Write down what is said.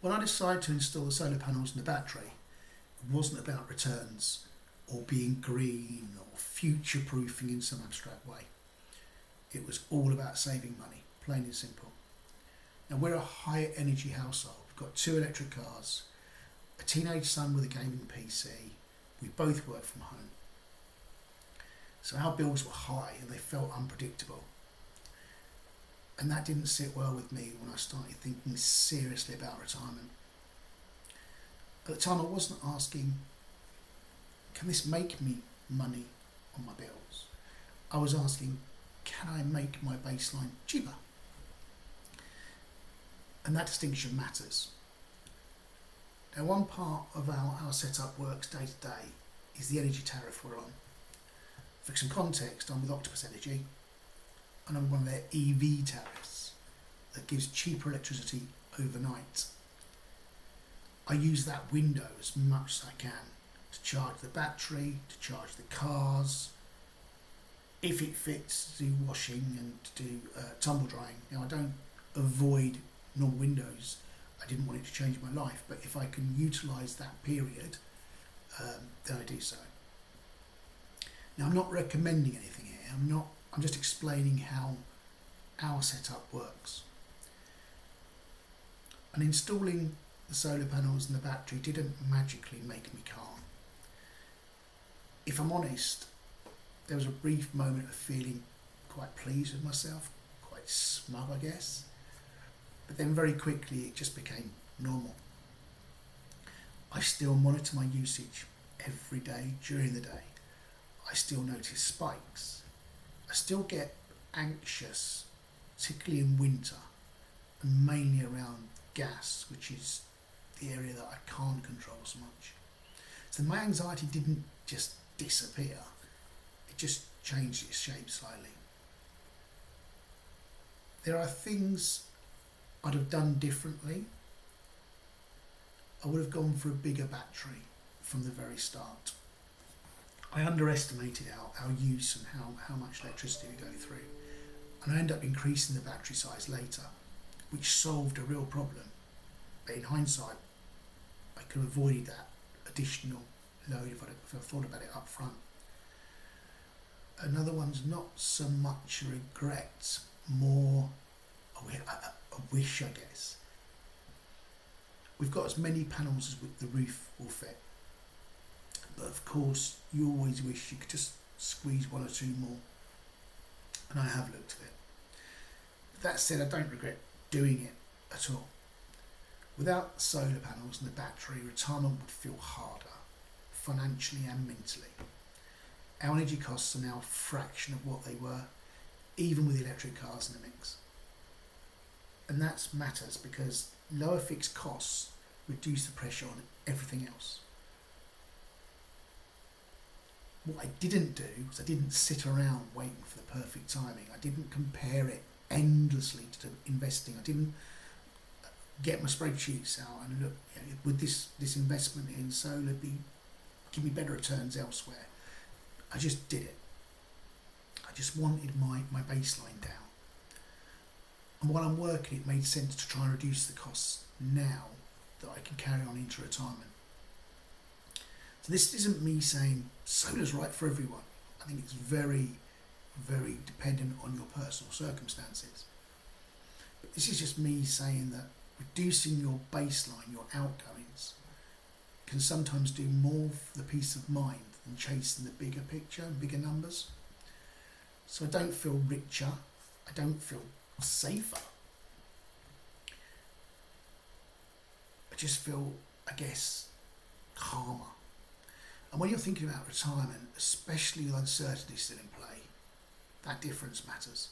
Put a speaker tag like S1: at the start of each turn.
S1: When I decided to install the solar panels and the battery, it wasn't about returns or being green or future-proofing in some abstract way. It was all about saving money, plain and simple. Now, we're a high energy household. We've got 2 electric cars, a teenage son with a gaming PC. We both work from home. So our bills were high and they felt unpredictable. And that didn't sit well with me when I started thinking seriously about retirement. At the time, I wasn't asking, can this make me money on my bills? I was asking, can I make my baseline cheaper? And that distinction matters. Now, one part of our setup works day to day is the energy tariff we're on. For some context, I'm with Octopus Energy and I'm on one of their EV tariffs that gives cheaper electricity overnight. I use that window as much as I can to charge the battery, to charge the cars, if it fits, to do washing and to do tumble drying. Now, I don't avoid normal windows. I didn't want it to change my life, but if I can utilise that period, then I do so. Now, I'm not recommending anything here. I'm just explaining how our setup works. And installing the solar panels and the battery didn't magically make me calm. If I'm honest, there was a brief moment of feeling quite pleased with myself, quite smug, I guess. But then very quickly it just became normal. I still monitor my usage every day during the day. I still notice spikes. I still get anxious, particularly in winter, and mainly around gas, which is the area that I can't control so much. So my anxiety didn't just disappear, it just changed its shape slightly. There are things I'd have done differently. I would have gone for a bigger battery from the very start. I underestimated our use and how much electricity we go through, and I ended up increasing the battery size later, which solved a real problem. But in hindsight, I could have avoided that additional load if I thought about it up front. Another one's not so much a regret, more a wish, I guess. We've got as many panels as the roof will fit, but of course you always wish you could just squeeze 1 or 2 more, and I have looked at it. That said, I don't regret doing it at all. Without the solar panels and the battery, retirement would feel harder, financially and mentally. Our energy costs are now a fraction of what they were, even with the electric cars in the mix. And that matters because lower fixed costs reduce the pressure on everything else. What I didn't do was I didn't sit around waiting for the perfect timing. I didn't compare it endlessly to investing. I didn't get my spreadsheets out and look, would this investment in solar give me better returns elsewhere? I just did it. I just wanted my baseline down. And while I'm working, it made sense to try and reduce the costs now that I can carry on into retirement. So this isn't me saying solar's right for everyone. I think it's very, very dependent on your personal circumstances. But this is just me saying that reducing your baseline, your outgoings, can sometimes do more for the peace of mind than chasing the bigger picture and bigger numbers. So I don't feel richer, I don't feel safer. I just feel, I guess, calmer. And when you're thinking about retirement, especially with uncertainty still in play, that difference matters.